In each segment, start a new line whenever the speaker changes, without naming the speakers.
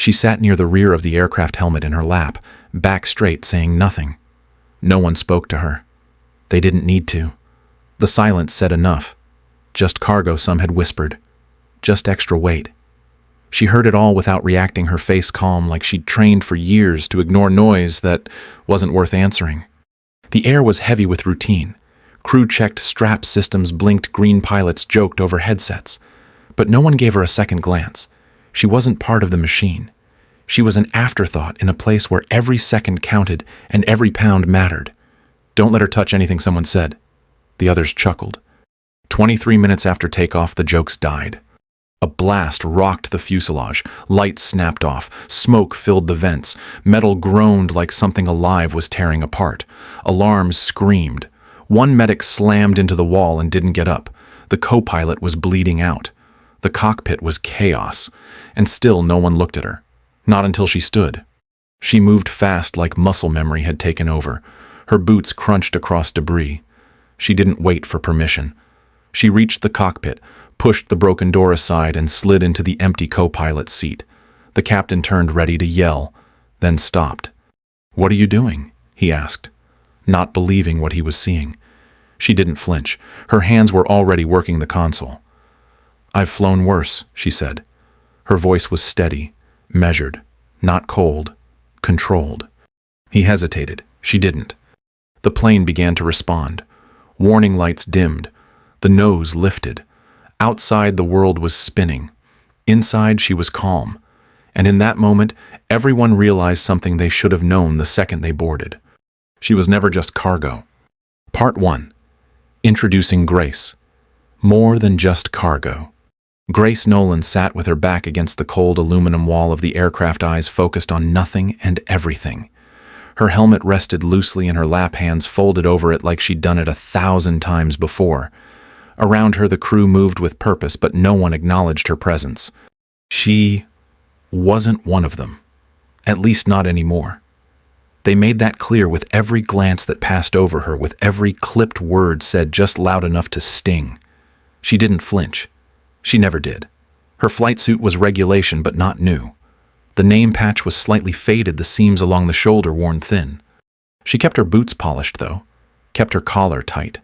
She sat near the rear of the aircraft helmet in her lap, back straight, saying nothing. No one spoke to her. They didn't need to. The silence said enough. Just cargo, some had whispered. Just extra weight. She heard it all without reacting, her face calm, like she'd trained for years to ignore noise that wasn't worth answering. The air was heavy with routine. Crew checked strap systems, blinked, green pilots joked over headsets. But no one gave her a second glance. She wasn't part of the machine. She was an afterthought in a place where every second counted and every pound mattered. "Don't let her touch anything," someone said. The others chuckled. 23 minutes after takeoff, the jokes died. A blast rocked the fuselage. Lights snapped off. Smoke filled the vents. Metal groaned like something alive was tearing apart. Alarms screamed. One medic slammed into the wall and didn't get up. The co-pilot was bleeding out. The cockpit was chaos, and still no one looked at her. Not until she stood. She moved fast like muscle memory had taken over. Her boots crunched across debris. She didn't wait for permission. She reached the cockpit, pushed the broken door aside, and slid into the empty co-pilot's seat. The captain turned ready to yell, then stopped. "What are you doing?" he asked, not believing what he was seeing. She didn't flinch. Her hands were already working the console. "I've flown worse," she said. Her voice was steady, measured, not cold, controlled. He hesitated. She didn't. The plane began to respond. Warning lights dimmed. The nose lifted. Outside, the world was spinning. Inside, she was calm. And in that moment, everyone realized something they should have known the second they boarded. She was never just cargo. Part 1. Introducing Grace. More than just cargo. Grace Nolan sat with her back against the cold aluminum wall of the aircraft, eyes focused on nothing and everything. Her helmet rested loosely in her lap, hands folded over it like she'd done it 1,000 times before. Around her, the crew moved with purpose, but no one acknowledged her presence. She wasn't one of them. At least not anymore. They made that clear with every glance that passed over her, with every clipped word said just loud enough to sting. She didn't flinch. She never did. Her flight suit was regulation, but not new. The name patch was slightly faded, the seams along the shoulder worn thin. She kept her boots polished, though, kept her collar tight.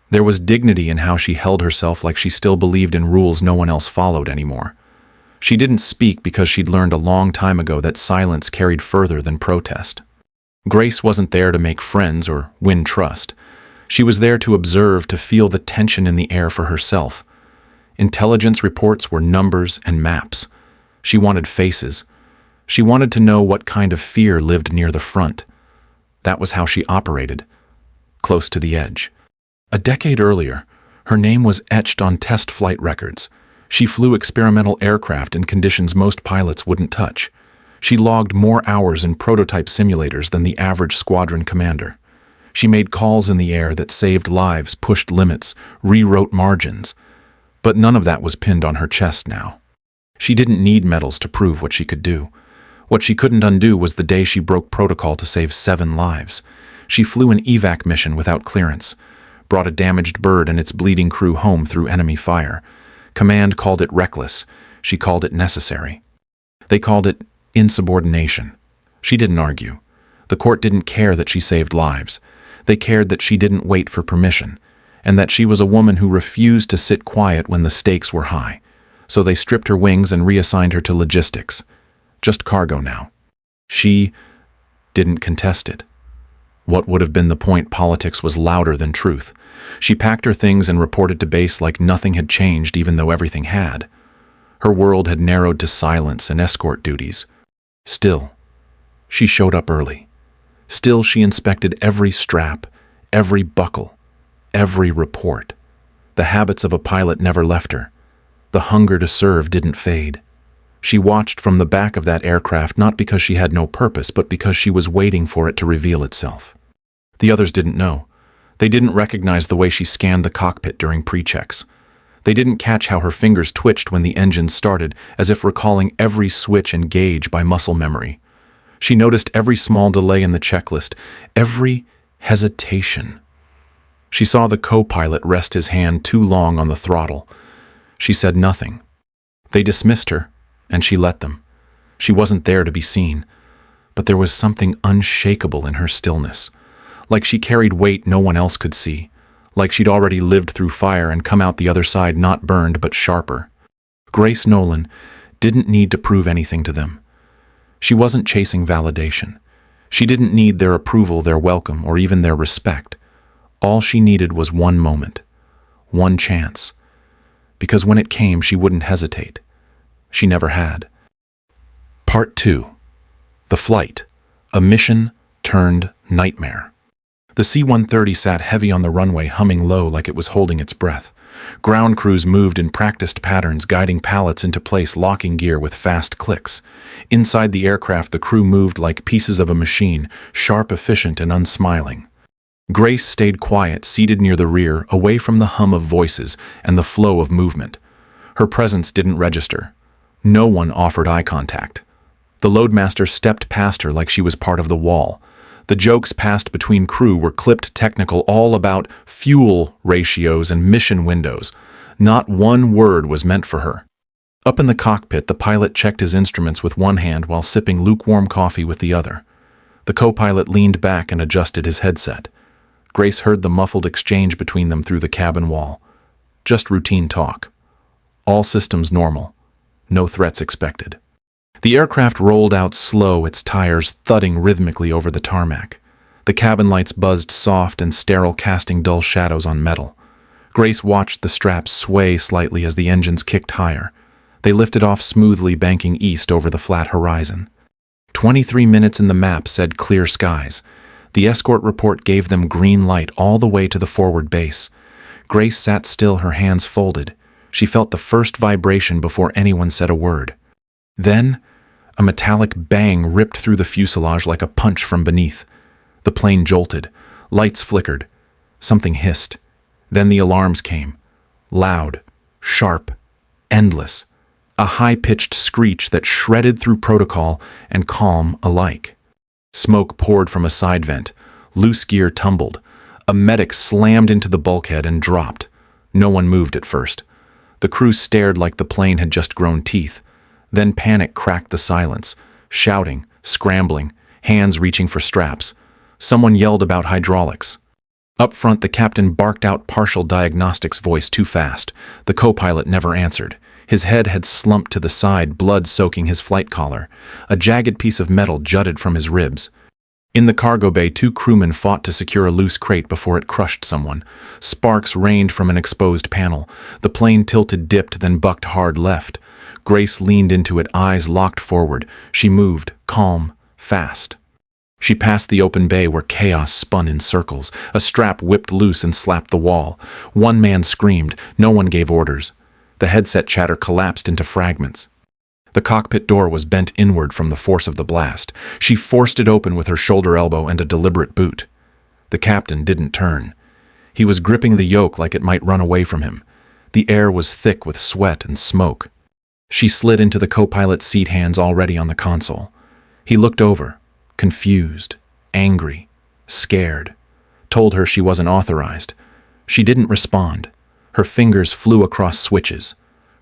There was dignity in how she held herself, like she still believed in rules no one else followed anymore. She didn't speak because she'd learned a long time ago that silence carried further than protest. Grace wasn't there to make friends or win trust. She was there to observe, to feel the tension in the air for herself. Intelligence reports were numbers and maps. She wanted faces. She wanted to know what kind of fear lived near the front. That was how she operated, close to the edge. A decade earlier, her name was etched on test flight records. She flew experimental aircraft in conditions most pilots wouldn't touch. She logged more hours in prototype simulators than the average squadron commander. She made calls in the air that saved lives, pushed limits, rewrote margins. But none of that was pinned on her chest now. She didn't need medals to prove what she could do. What she couldn't undo was the day she broke protocol to save 7 lives. She flew an evac mission without clearance, brought a damaged bird and its bleeding crew home through enemy fire. Command called it reckless. She called it necessary. They called it insubordination. She didn't argue. The court didn't care that she saved lives. They cared that she didn't wait for permission, and that she was a woman who refused to sit quiet when the stakes were high. So they stripped her wings and reassigned her to logistics. Just cargo now. She didn't contest it. What would have been the point? Politics was louder than truth. She packed her things and reported to base like nothing had changed, even though everything had. Her world had narrowed to silence and escort duties. Still, she showed up early. Still, she inspected every strap, every buckle, every report. The habits of a pilot never left her. The hunger to serve didn't fade. She watched from the back of that aircraft, not because she had no purpose, but because she was waiting for it to reveal itself. The others didn't know. They didn't recognize the way she scanned the cockpit during pre-checks. They didn't catch how her fingers twitched when the engines started, as if recalling every switch and gauge by muscle memory. She noticed every small delay in the checklist, every hesitation. She saw the co-pilot rest his hand too long on the throttle. She said nothing. They dismissed her, and she let them. She wasn't there to be seen, but there was something unshakable in her stillness, like she carried weight no one else could see, like she'd already lived through fire and come out the other side not burned but sharper. Grace Nolan didn't need to prove anything to them. She wasn't chasing validation. She didn't need their approval, their welcome, or even their respect. All she needed was one moment, one chance. Because when it came, she wouldn't hesitate. She never had. Part 2. The Flight. A Mission Turned Nightmare. The C-130 sat heavy on the runway, humming low like it was holding its breath. Ground crews moved in practiced patterns, guiding pallets into place, locking gear with fast clicks. Inside the aircraft, the crew moved like pieces of a machine, sharp, efficient, and unsmiling. Grace stayed quiet, seated near the rear, away from the hum of voices and the flow of movement. Her presence didn't register. No one offered eye contact. The loadmaster stepped past her like she was part of the wall. The jokes passed between crew were clipped technical, all about fuel ratios and mission windows. Not one word was meant for her. Up in the cockpit, the pilot checked his instruments with one hand while sipping lukewarm coffee with the other. The co-pilot leaned back and adjusted his headset. Grace heard the muffled exchange between them through the cabin wall. Just routine talk. All systems normal. No threats expected. The aircraft rolled out slow, its tires thudding rhythmically over the tarmac. The cabin lights buzzed soft and sterile, casting dull shadows on metal. Grace watched the straps sway slightly as the engines kicked higher. They lifted off smoothly, banking east over the flat horizon. 23 minutes in the map said clear skies. The escort report gave them green light all the way to the forward base. Grace sat still, her hands folded. She felt the first vibration before anyone said a word. Then, a metallic bang ripped through the fuselage like a punch from beneath. The plane jolted. Lights flickered. Something hissed. Then the alarms came. Loud, sharp, endless. A high-pitched screech that shredded through protocol and calm alike. Smoke poured from a side vent. Loose gear tumbled. A medic slammed into the bulkhead and dropped. No one moved at first. The crew stared like the plane had just grown teeth. Then panic cracked the silence, shouting, scrambling, hands reaching for straps. Someone yelled about hydraulics. Up front, the captain barked out partial diagnostics voice too fast. The co-pilot never answered. His head had slumped to the side, blood soaking his flight collar. A jagged piece of metal jutted from his ribs. In the cargo bay, 2 crewmen fought to secure a loose crate before it crushed someone. Sparks rained from an exposed panel. The plane tilted, dipped, then bucked hard left. Grace leaned into it, eyes locked forward. She moved, calm, fast. She passed the open bay where chaos spun in circles. A strap whipped loose and slapped the wall. One man screamed. No one gave orders. The headset chatter collapsed into fragments. The cockpit door was bent inward from the force of the blast. She forced it open with her shoulder elbow and a deliberate boot. The captain didn't turn. He was gripping the yoke like it might run away from him. The air was thick with sweat and smoke. She slid into the co-pilot's seat, hands already on the console. He looked over, confused, angry, scared, told her she wasn't authorized. She didn't respond. Her fingers flew across switches,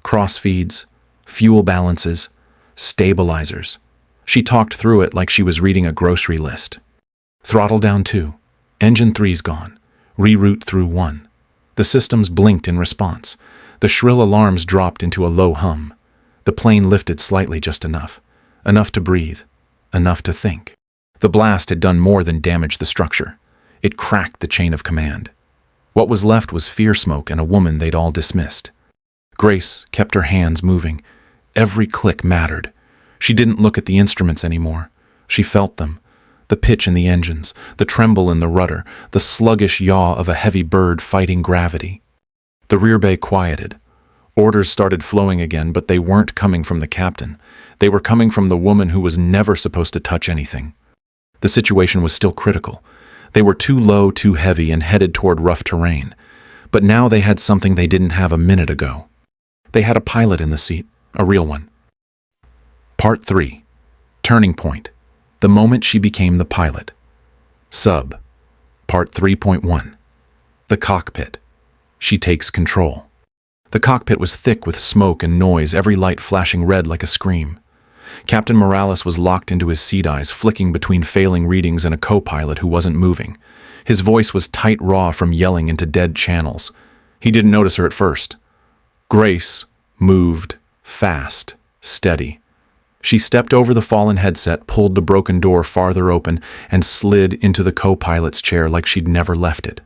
crossfeeds, fuel balances, stabilizers. She talked through it like she was reading a grocery list. Throttle down 2. Engine 3's gone. Reroute through 1. The systems blinked in response. The shrill alarms dropped into a low hum. The plane lifted slightly, just enough. Enough to breathe. Enough to think. The blast had done more than damage the structure. It cracked the chain of command. What was left was fear smoke and a woman they'd all dismissed. Grace kept her hands moving. Every click mattered. She didn't look at the instruments anymore. She felt them. The pitch in the engines, the tremble in the rudder, the sluggish yaw of a heavy bird fighting gravity. The rear bay quieted. Orders started flowing again, but they weren't coming from the captain. They were coming from the woman who was never supposed to touch anything. The situation was still critical. They were too low, too heavy, and headed toward rough terrain. But now they had something they didn't have a minute ago. They had a pilot in the seat, a real one. Part 3. Turning Point. The moment she became the pilot. Sub. Part 3.1. The cockpit. She takes control. The cockpit was thick with smoke and noise, every light flashing red like a scream. Captain Morales was locked into his seat eyes, flicking between failing readings and a co-pilot who wasn't moving. His voice was tight raw from yelling into dead channels. He didn't notice her at first. Grace moved, fast, steady. She stepped over the fallen headset, pulled the broken door farther open, and slid into the co-pilot's chair like she'd never left it.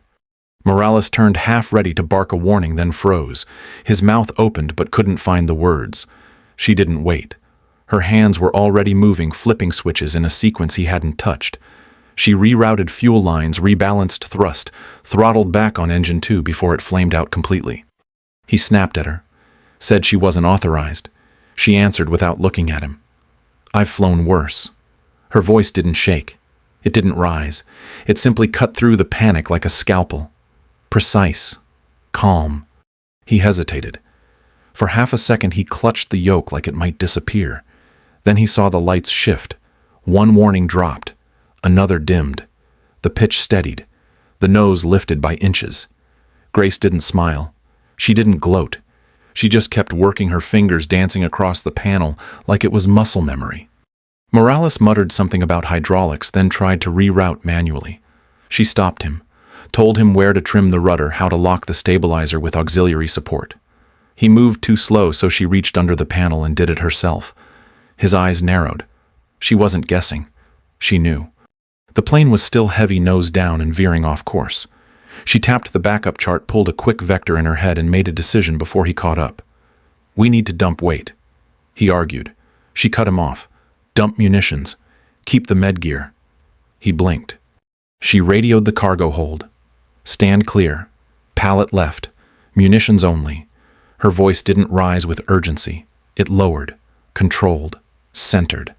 Morales turned half ready to bark a warning, then froze. His mouth opened but couldn't find the words. She didn't wait. Her hands were already moving, flipping switches in a sequence he hadn't touched. She rerouted fuel lines, rebalanced thrust, throttled back on engine 2 before it flamed out completely. He snapped at her, said she wasn't authorized. She answered without looking at him. "I've flown worse." Her voice didn't shake. It didn't rise. It simply cut through the panic like a scalpel. Precise. Calm. He hesitated. For half a second he clutched the yoke like it might disappear. Then he saw the lights shift. One warning dropped. Another dimmed. The pitch steadied. The nose lifted by inches. Grace didn't smile. She didn't gloat. She just kept working her fingers, dancing across the panel like it was muscle memory. Morales muttered something about hydraulics, then tried to reroute manually. She stopped him, told him where to trim the rudder, how to lock the stabilizer with auxiliary support. He moved too slow, so she reached under the panel and did it herself. His eyes narrowed. She wasn't guessing. She knew. The plane was still heavy, nose down and veering off course. She tapped the backup chart, pulled a quick vector in her head, and made a decision before he caught up. "We need to dump weight," he argued. She cut him off. "Dump munitions. Keep the med gear." He blinked. She radioed the cargo hold. "Stand clear. Pallet left. Munitions only." Her voice didn't rise with urgency. It lowered, controlled, centered.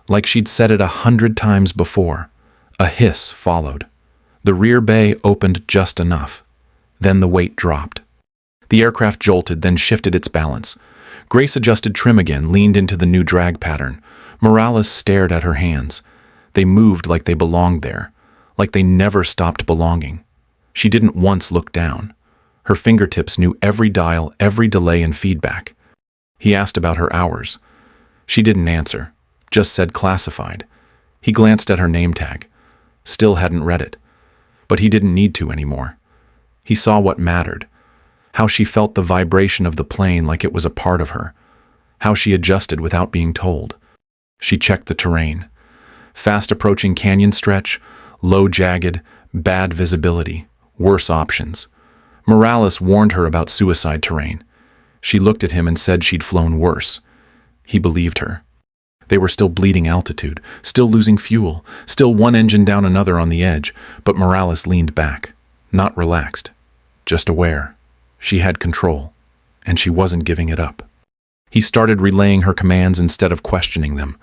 Like she'd said it 100 times before. A hiss followed. The rear bay opened just enough. Then the weight dropped. The aircraft jolted, then shifted its balance. Grace adjusted trim again, leaned into the new drag pattern. Morales stared at her hands. They moved like they belonged there, like they never stopped belonging. She didn't once look down. Her fingertips knew every dial, every delay and feedback. He asked about her hours. She didn't answer, just said classified. He glanced at her name tag. Still hadn't read it. But he didn't need to anymore. He saw what mattered. How she felt the vibration of the plane like it was a part of her. How she adjusted without being told. She checked the terrain. Fast approaching canyon stretch, low jagged, bad visibility, worse options. Morales warned her about suicide terrain. She looked at him and said she'd flown worse. He believed her. They were still bleeding altitude, still losing fuel, still one engine down another on the edge, but Morales leaned back, not relaxed, just aware. She had control, and she wasn't giving it up. He started relaying her commands instead of questioning them,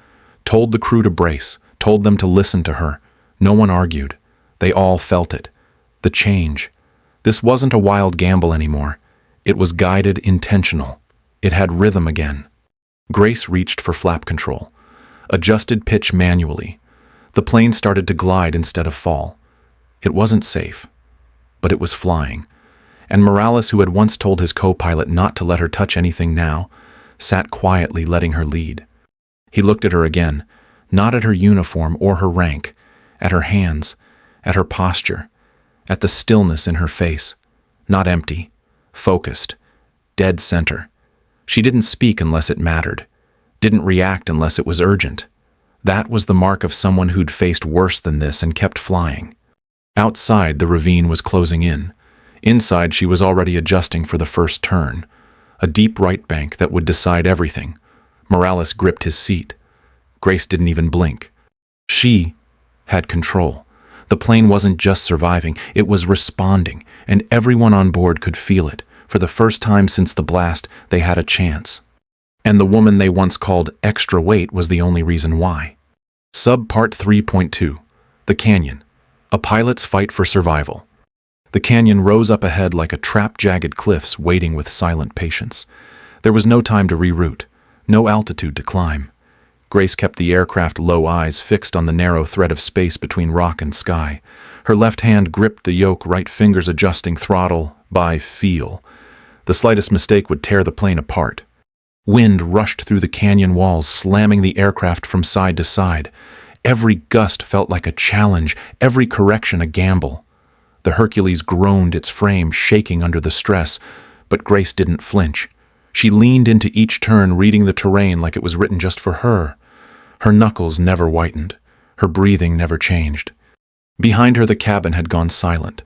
told the crew to brace, told them to listen to her. No one argued. They all felt it. The change. This wasn't a wild gamble anymore. It was guided, intentional. It had rhythm again. Grace reached for flap control. Adjusted pitch manually. The plane started to glide instead of fall. It wasn't safe, but it was flying. And Morales, who had once told his co-pilot not to let her touch anything now, sat quietly letting her lead. He looked at her again, not at her uniform or her rank, at her hands, at her posture, at the stillness in her face. Not empty, focused, dead center. She didn't speak unless it mattered. Didn't react unless it was urgent. That was the mark of someone who'd faced worse than this and kept flying. Outside, the ravine was closing in. Inside, she was already adjusting for the first turn. A deep right bank that would decide everything. Morales gripped his seat. Grace didn't even blink. She had control. The plane wasn't just surviving, it was responding, and everyone on board could feel it. For the first time since the blast, they had a chance. And the woman they once called extra weight was the only reason why. Subpart 3.2. The Canyon. A pilot's fight for survival. The canyon rose up ahead like a trap, jagged cliffs waiting with silent patience. There was no time to reroute, no altitude to climb. Grace kept the aircraft low, eyes fixed on the narrow thread of space between rock and sky. Her left hand gripped the yoke, right fingers adjusting throttle by feel. The slightest mistake would tear the plane apart. Wind rushed through the canyon walls, slamming the aircraft from side to side. Every gust felt like a challenge, every correction a gamble. The Hercules groaned, its frame shaking under the stress, but Grace didn't flinch. She leaned into each turn, reading the terrain like it was written just for her. Her knuckles never whitened. Her breathing never changed. Behind her, the cabin had gone silent.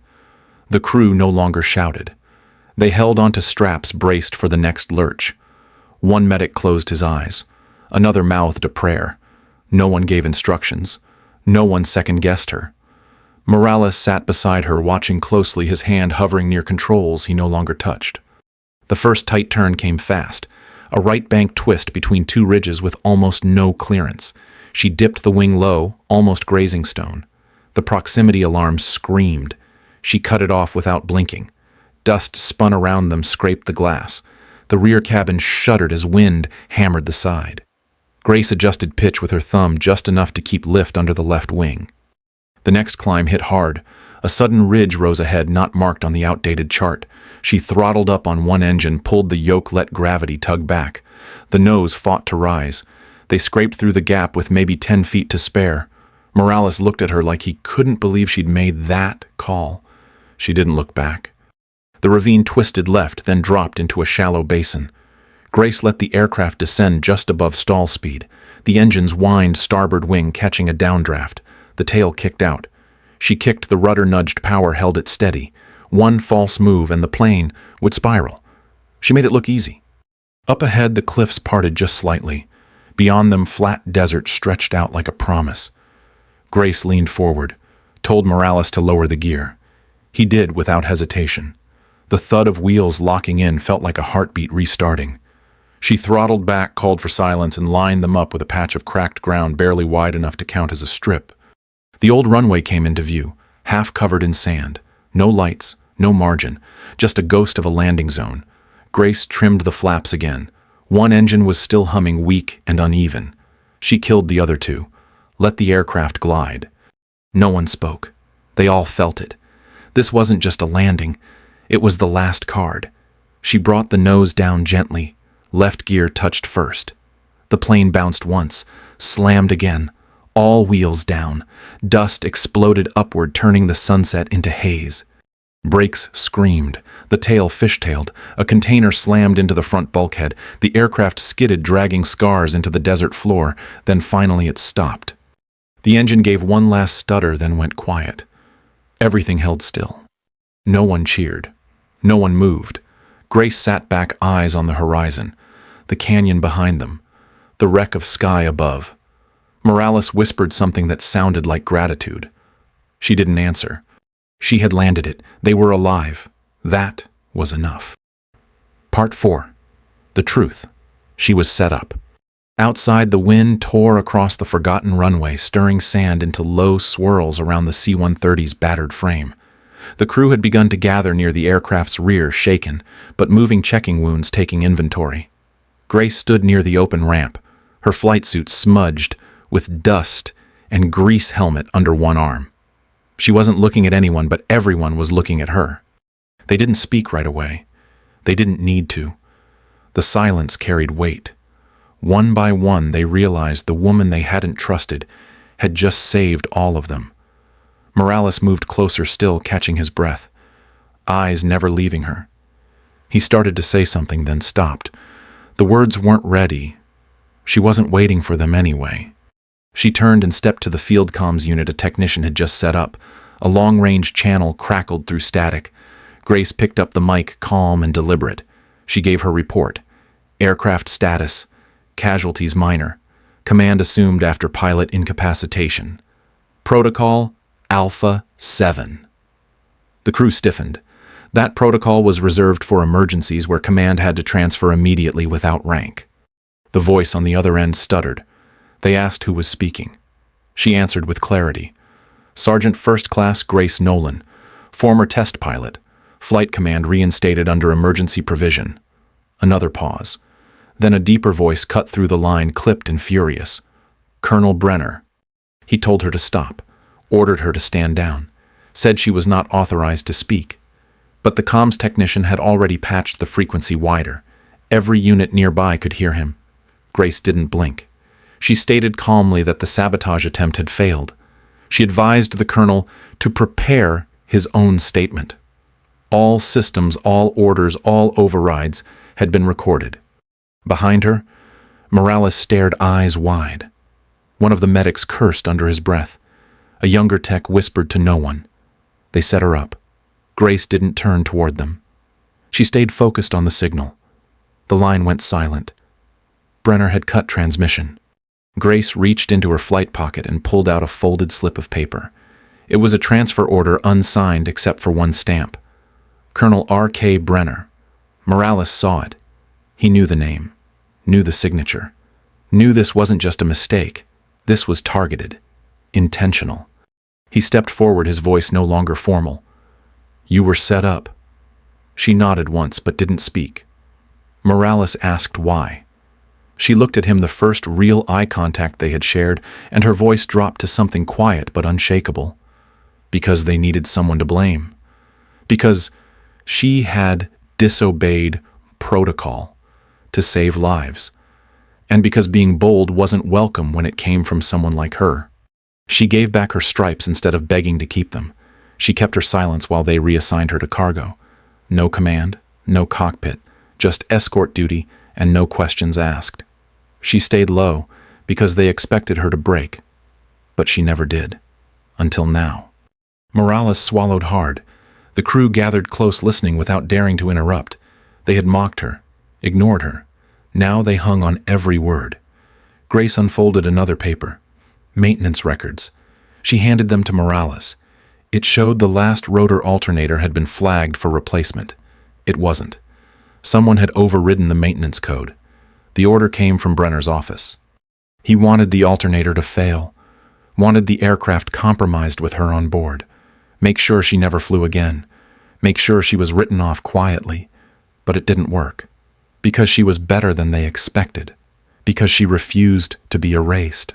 The crew no longer shouted. They held onto straps, braced for the next lurch. One medic closed his eyes. Another mouthed a prayer. No one gave instructions. No one second-guessed her. Morales sat beside her, watching closely, his hand hovering near controls he no longer touched. The first tight turn came fast, a right bank twist between two ridges with almost no clearance. She dipped the wing low, almost grazing stone. The proximity alarm screamed. She cut it off without blinking. Dust spun around them, scraped the glass. The rear cabin shuddered as wind hammered the side. Grace adjusted pitch with her thumb, just enough to keep lift under the left wing. The next climb hit hard. A sudden ridge rose ahead, not marked on the outdated chart. She throttled up on one engine, pulled the yoke, let gravity tug back. The nose fought to rise. They scraped through the gap with maybe 10 feet to spare. Morales looked at her like he couldn't believe she'd made that call. She didn't look back. The ravine twisted left, then dropped into a shallow basin. Grace let the aircraft descend just above stall speed. The engines whined, starboard wing catching a downdraft. The tail kicked out. She kicked the rudder-nudged power, held it steady. One false move and the plane would spiral. She made it look easy. Up ahead, the cliffs parted just slightly. Beyond them, flat desert stretched out like a promise. Grace leaned forward, told Morales to lower the gear. He did without hesitation. The thud of wheels locking in felt like a heartbeat restarting. She throttled back, called for silence, and lined them up with a patch of cracked ground barely wide enough to count as a strip. The old runway came into view, half covered in sand. No lights, no margin, just a ghost of a landing zone. Grace trimmed the flaps again. One engine was still humming, weak and uneven. She killed the other two, let the aircraft glide. No one spoke. They all felt it. This wasn't just a landing. It was the last card. She brought the nose down gently. Left gear touched first. The plane bounced once, slammed again. All wheels down. Dust exploded upward, turning the sunset into haze. Brakes screamed. The tail fishtailed. A container slammed into the front bulkhead. The aircraft skidded, dragging scars into the desert floor. Then finally it stopped. The engine gave one last stutter, then went quiet. Everything held still. No one cheered. No one moved. Grace sat back, eyes on the horizon. The canyon behind them. The wreck of sky above. Morales whispered something that sounded like gratitude. She didn't answer. She had landed it. They were alive. That was enough. Part 4. The truth. She was set up. Outside, the wind tore across the forgotten runway, stirring sand into low swirls around the C-130's battered frame. The crew had begun to gather near the aircraft's rear, shaken, but moving checking wounds, taking inventory. Grace stood near the open ramp, her flight suit smudged with dust and grease helmet under one arm. She wasn't looking at anyone, but everyone was looking at her. They didn't speak right away. They didn't need to. The silence carried weight. One by one, they realized the woman they hadn't trusted had just saved all of them. Morales moved closer still, catching his breath, eyes never leaving her. He started to say something, then stopped. The words weren't ready. She wasn't waiting for them anyway. She turned and stepped to the field comms unit a technician had just set up. A long-range channel crackled through static. Grace picked up the mic, calm and deliberate. She gave her report. Aircraft status. Casualties minor. Command assumed after pilot incapacitation. Protocol Alpha 7. The crew stiffened. That protocol was reserved for emergencies where command had to transfer immediately without rank. The voice on the other end stuttered. They asked who was speaking. She answered with clarity. Sergeant First Class Grace Nolan, former test pilot. Flight command reinstated under emergency provision. Another pause. Then a deeper voice cut through the line, clipped and furious. Colonel Brenner. He told her to stop, ordered her to stand down, said she was not authorized to speak. But the comms technician had already patched the frequency wider. Every unit nearby could hear him. Grace didn't blink. She stated calmly that the sabotage attempt had failed. She advised the colonel to prepare his own statement. All systems, all orders, all overrides had been recorded. Behind her, Morales stared eyes wide. One of the medics cursed under his breath. A younger tech whispered to no one. They set her up. Grace didn't turn toward them. She stayed focused on the signal. The line went silent. Brenner had cut transmission. Grace reached into her flight pocket and pulled out a folded slip of paper. It was a transfer order unsigned except for one stamp. Colonel R.K. Brenner. Morales saw it. He knew the name, knew the signature, knew this wasn't just a mistake. This was targeted, intentional. He stepped forward, his voice no longer formal. "You were set up." She nodded once but didn't speak. Morales asked why. She looked at him, the first real eye contact they had shared, and her voice dropped to something quiet but unshakable. Because they needed someone to blame. Because she had disobeyed protocol to save lives. And because being bold wasn't welcome when it came from someone like her. She gave back her stripes instead of begging to keep them. She kept her silence while they reassigned her to cargo. No command, no cockpit, just escort duty and no questions asked. She stayed low because they expected her to break. But she never did. Until now. Morales swallowed hard. The crew gathered close, listening without daring to interrupt. They had mocked her, ignored her. Now they hung on every word. Grace unfolded another paper. Maintenance records. She handed them to Morales. It showed the last rotor alternator had been flagged for replacement. It wasn't. Someone had overridden the maintenance code. The order came from Brenner's office. He wanted the alternator to fail, wanted the aircraft compromised with her on board, make sure she never flew again, make sure she was written off quietly. But it didn't work, because she was better than they expected, because she refused to be erased.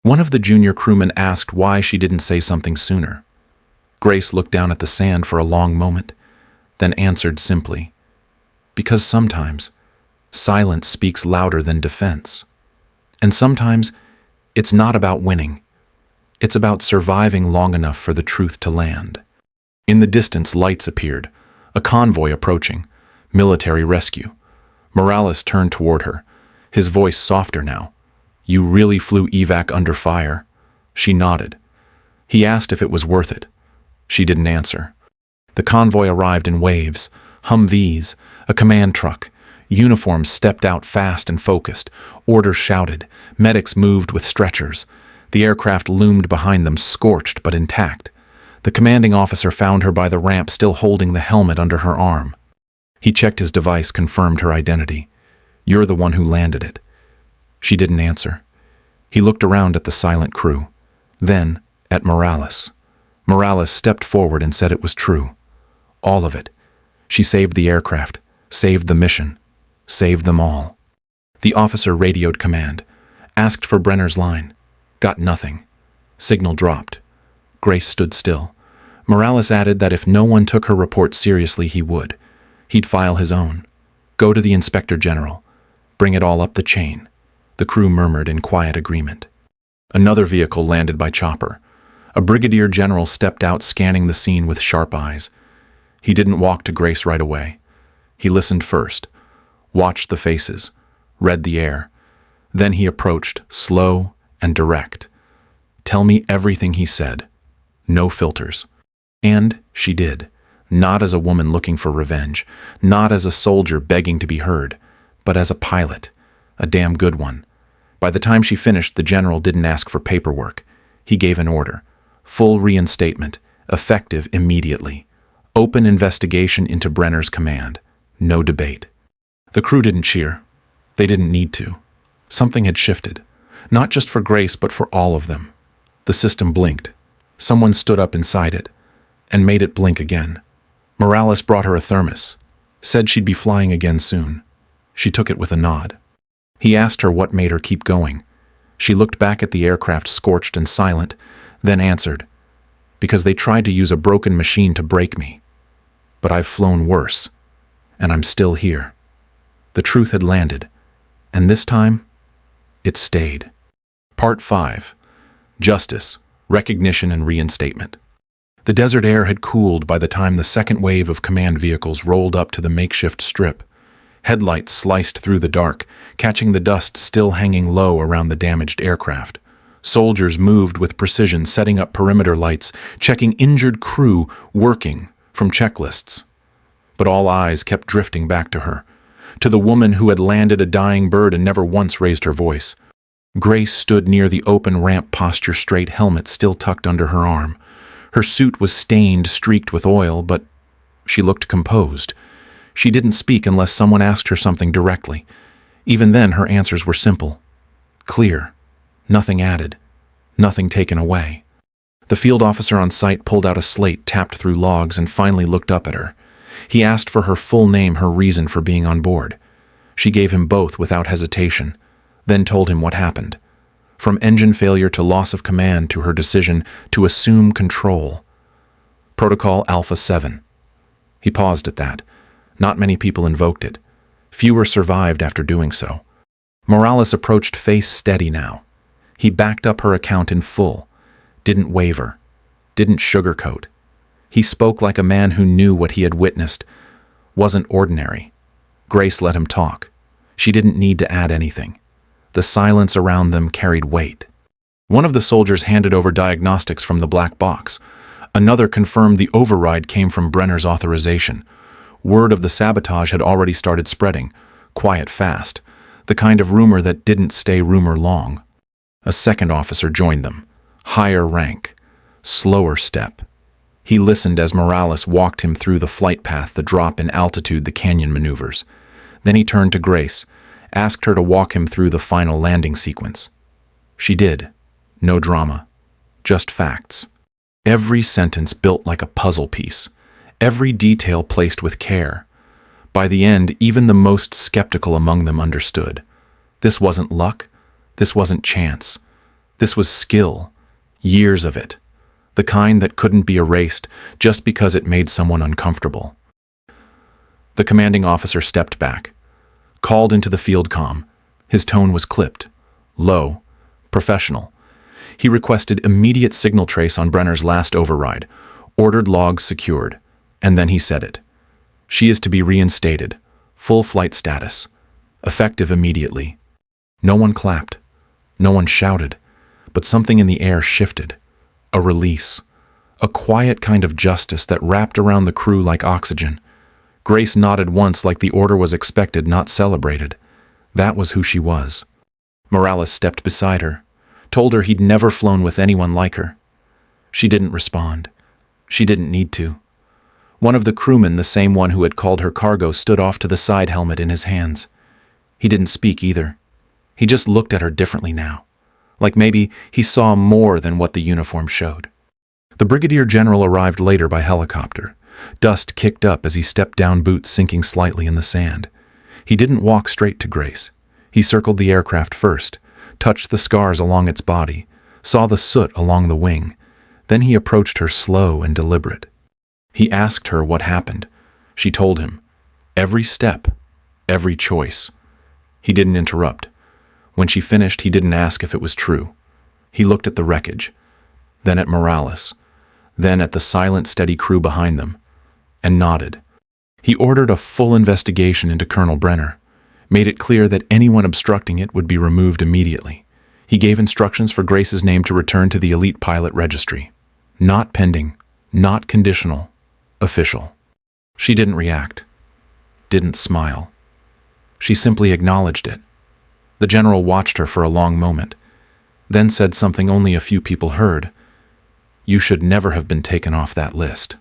One of the junior crewmen asked why she didn't say something sooner. Grace looked down at the sand for a long moment, then answered simply, "Because sometimes silence speaks louder than defense. And sometimes it's not about winning. It's about surviving long enough for the truth to land." In the distance, lights appeared, a convoy approaching, military rescue. Morales turned toward her, his voice softer now. "You really flew evac under fire?" She nodded. He asked if it was worth it. She didn't answer. The convoy arrived in waves, Humvees, a command truck. Uniforms stepped out fast and focused. Orders shouted. Medics moved with stretchers. The aircraft loomed behind them, scorched but intact. The commanding officer found her by the ramp, still holding the helmet under her arm. He checked his device, confirmed her identity. "You're the one who landed it." She didn't answer. He looked around at the silent crew, then at Morales. Morales stepped forward and said it was true. All of it. She saved the aircraft, saved the mission, saved them all. The officer radioed command, asked for Brenner's line. Got nothing. Signal dropped. Grace stood still. Morales added that if no one took her report seriously, he would. He'd file his own. Go to the Inspector General. Bring it all up the chain. The crew murmured in quiet agreement. Another vehicle landed by chopper. A brigadier general stepped out, scanning the scene with sharp eyes. He didn't walk to Grace right away. He listened first, watched the faces, read the air. Then he approached, slow and direct. "Tell me everything," he said. No filters. And she did. Not as a woman looking for revenge, not as a soldier begging to be heard, but as a pilot, a damn good one. By the time she finished, the general didn't ask for paperwork. He gave an order. Full reinstatement, effective immediately. Open investigation into Brenner's command. No debate. The crew didn't cheer. They didn't need to. Something had shifted. Not just for Grace, but for all of them. The system blinked. Someone stood up inside it and made it blink again. Morales brought her a thermos, said she'd be flying again soon. She took it with a nod. He asked her what made her keep going. She looked back at the aircraft, scorched and silent, then answered, "Because they tried to use a broken machine to break me. But I've flown worse, and I'm still here." The truth had landed, and this time, it stayed. Part 5. Justice, Recognition and Reinstatement. The desert air had cooled by the time the second wave of command vehicles rolled up to the makeshift strip. Headlights sliced through the dark, catching the dust still hanging low around the damaged aircraft. Soldiers moved with precision, setting up perimeter lights, checking injured crew, working from checklists. But all eyes kept drifting back to her, to the woman who had landed a dying bird and never once raised her voice. Grace stood near the open ramp, posture straight, helmet still tucked under her arm. Her suit was stained, streaked with oil, but she looked composed. She didn't speak unless someone asked her something directly. Even then, her answers were simple, clear, nothing added, nothing taken away. The field officer on site pulled out a slate, tapped through logs, and finally looked up at her. He asked for her full name, her reason for being on board. She gave him both without hesitation, then told him what happened. From engine failure to loss of command to her decision to assume control. Protocol Alpha 7. He paused at that. Not many people invoked it. Fewer survived after doing so. Morales approached, face steady now. He backed up her account in full. Didn't waver. Didn't sugarcoat. He spoke like a man who knew what he had witnessed wasn't ordinary. Grace let him talk. She didn't need to add anything. The silence around them carried weight. One of the soldiers handed over diagnostics from the black box. Another confirmed the override came from Brenner's authorization. Word of the sabotage had already started spreading, quiet fast, the kind of rumor that didn't stay rumor long. A second officer joined them, higher rank, slower step. He listened as Morales walked him through the flight path, the drop in altitude, the canyon maneuvers. Then he turned to Grace, asked her to walk him through the final landing sequence. She did. No drama. Just facts. Every sentence built like a puzzle piece. Every detail placed with care. By the end, even the most skeptical among them understood. This wasn't luck. This wasn't chance. This was skill. Years of it. The kind that couldn't be erased just because it made someone uncomfortable. The commanding officer stepped back, called into the field comm. His tone was clipped, low, professional. He requested immediate signal trace on Brenner's last override, ordered logs secured, and then he said it. She is to be reinstated, full flight status, effective immediately. No one clapped, no one shouted, but something in the air shifted. A release, a quiet kind of justice that wrapped around the crew like oxygen. Grace nodded once like the order was expected, not celebrated. That was who she was. Morales stepped beside her, told her he'd never flown with anyone like her. She didn't respond. She didn't need to. One of the crewmen, the same one who had called her cargo, stood off to the side, helmet in his hands. He didn't speak either. He just looked at her differently now. Like maybe he saw more than what the uniform showed. The brigadier general arrived later by helicopter. Dust kicked up as he stepped down, boots sinking slightly in the sand. He didn't walk straight to Grace. He circled the aircraft first, touched the scars along its body, saw the soot along the wing. Then he approached her, slow and deliberate. He asked her what happened. She told him. Every step, every choice. He didn't interrupt. When she finished, he didn't ask if it was true. He looked at the wreckage, then at Morales, then at the silent, steady crew behind them, and nodded. He ordered a full investigation into Colonel Brenner, made it clear that anyone obstructing it would be removed immediately. He gave instructions for Grace's name to return to the elite pilot registry. Not pending, not conditional, official. She didn't react, didn't smile. She simply acknowledged it. The general watched her for a long moment, then said something only a few people heard. You should never have been taken off that list.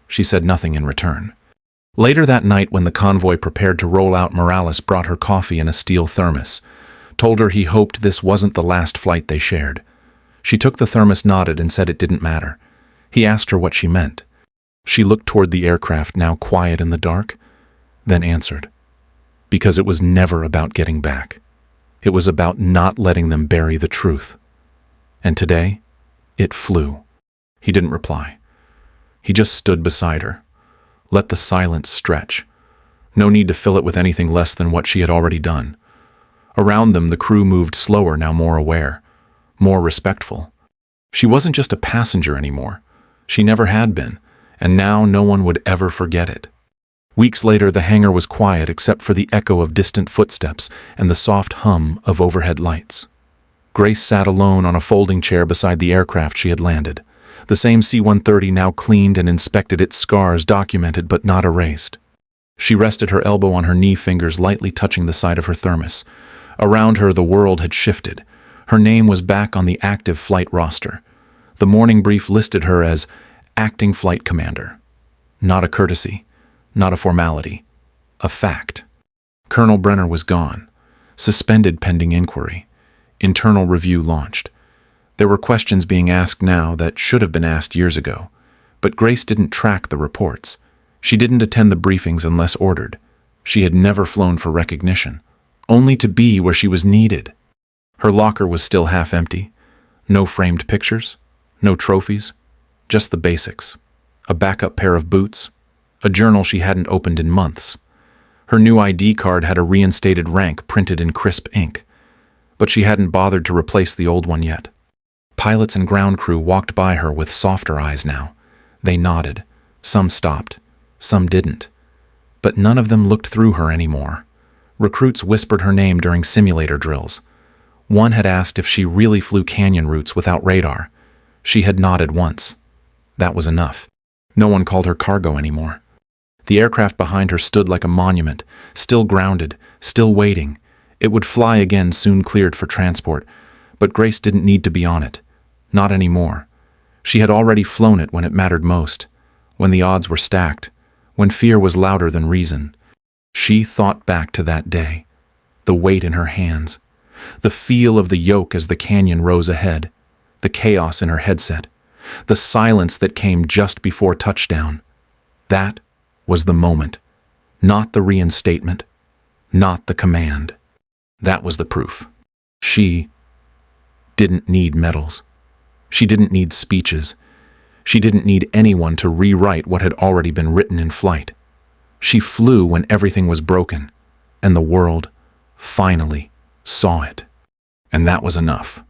She said nothing in return. Later that night, when the convoy prepared to roll out, Morales brought her coffee in a steel thermos, told her he hoped this wasn't the last flight they shared. She took the thermos, nodded, and said it didn't matter. He asked her what she meant. She looked toward the aircraft, now quiet in the dark, then answered. Because it was never about getting back. It was about not letting them bury the truth. And today, it flew. He didn't reply. He just stood beside her, let the silence stretch, No need to fill it with anything less than what she had already done. Around them, the crew moved slower, now more aware, more respectful. She wasn't just a passenger anymore. She never had been, and now no one would ever forget it. Weeks later, the hangar was quiet except for the echo of distant footsteps and the soft hum of overhead lights. Grace sat alone on a folding chair beside the aircraft she had landed. The same C-130 now cleaned and inspected its scars, documented but not erased. She rested her elbow on her knee, fingers lightly touching the side of her thermos. Around her, the world had shifted. Her name was back on the active flight roster. The morning brief listed her as acting flight commander. Not a courtesy, not a formality, a fact. Colonel Brenner was gone, suspended pending inquiry. Internal review launched. There were questions being asked now that should have been asked years ago, but Grace didn't track the reports. She didn't attend the briefings unless ordered. She had never flown for recognition, only to be where she was needed. Her locker was still half empty. No framed pictures, no trophies, just the basics. A backup pair of boots, a journal she hadn't opened in months. Her new ID card had a reinstated rank printed in crisp ink, but she hadn't bothered to replace the old one yet. Pilots and ground crew walked by her with softer eyes now. They nodded. Some stopped. Some didn't. But none of them looked through her anymore. Recruits whispered her name during simulator drills. One had asked if she really flew canyon routes without radar. She had nodded once. That was enough. No one called her cargo anymore. The aircraft behind her stood like a monument, still grounded, still waiting. It would fly again, soon cleared for transport, but Grace didn't need to be on it. Not anymore. She had already flown it when it mattered most, when the odds were stacked, when fear was louder than reason. She thought back to that day, the weight in her hands, the feel of the yoke as the canyon rose ahead, the chaos in her headset, the silence that came just before touchdown. That was the moment, not the reinstatement, not the command. That was the proof. She didn't need medals. She didn't need speeches. She didn't need anyone to rewrite what had already been written in flight. She flew when everything was broken, and the world finally saw it. And that was enough.